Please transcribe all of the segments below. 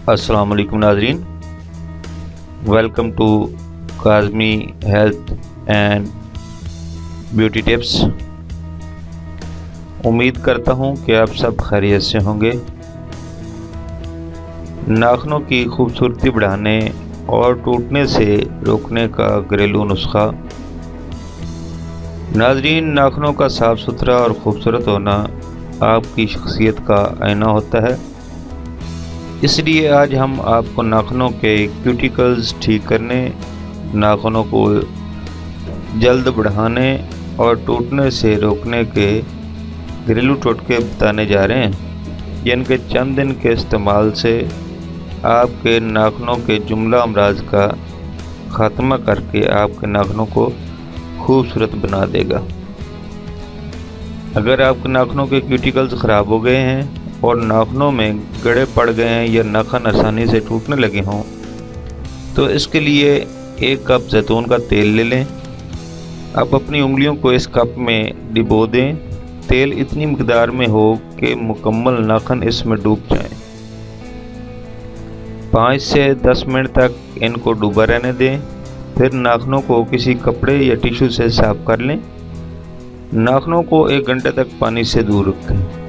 अस्सलाम वालेकुम नाजरीन, welcome to Kazmi health and beauty tips. उम्मीद करता हूँ कि आप सब खैरियत से होंगे। नाखूनों की खूबसूरती बढ़ाने और टूटने से रोकने का घरेलू नुस्खा। नाजरीन, नाखूनों का साफ़ सुथरा और खूबसूरत होना आपकी शख्सियत का आईना होता है। इसलिए आज हम आपको नाखूनों के क्यूटिकल्स ठीक करने, नाखूनों को जल्द बढ़ाने और टूटने से रोकने के घरेलू टोटके बताने जा रहे हैं। जिनके चंद दिन के इस्तेमाल से आपके नाखूनों के जुमला अमराज का ख़ात्मा करके आपके नाखूनों को खूबसूरत बना देगा। अगर आपके नाखूनों के क्यूटिकल्स ख़राब हो गए हैं और नाखूनों में गड़े पड़ गए हैं या नाखून आसानी से टूटने लगे हों, तो इसके लिए 1 कप जैतून का तेल ले लें। आप अपनी उंगलियों को इस कप में डिबो दें। तेल इतनी मकदार में हो कि मुकम्मल नाखून इसमें डूब जाएं। 5 से 10 मिनट तक इनको डूबा रहने दें। फिर नाखूनों को किसी कपड़े या टिश्यू से साफ कर लें। नाखूनों को 1 घंटे तक पानी से दूर रखें।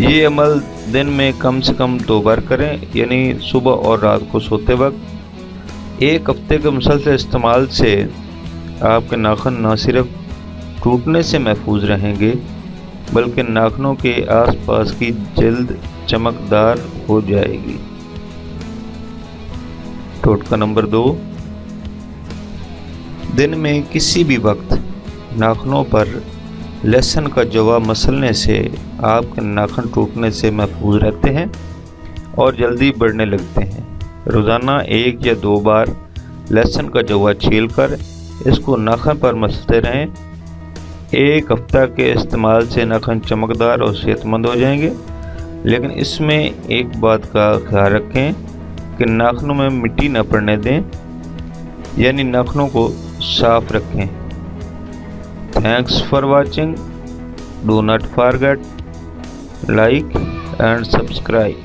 ये अमल दिन में कम से कम 2 बार करें, यानी सुबह और रात को सोते वक्त। 1 हफ्ते के मुसलसल इस्तेमाल से आपके नाखून न सिर्फ टूटने से महफूज रहेंगे, बल्कि नाखूनों के आसपास की जल्द चमकदार हो जाएगी। टोटका नंबर 2, दिन में किसी भी वक्त नाखूनों पर लहसुन का जवा मसलने से आपके नाखून टूटने से महफूज रहते हैं और जल्दी बढ़ने लगते हैं। रोज़ाना 1 या 2 बार लहसुन का जवा छीलकर इसको नाखून पर मसलते रहें। 1 हफ्ता के इस्तेमाल से नाखून चमकदार और सेहतमंद हो जाएंगे। लेकिन इसमें एक बात का ख्याल रखें कि नाखूनों में मिट्टी न पड़ने दें, यानी नाखूनों को साफ रखें। Thanks for watching. Do not forget like and subscribe.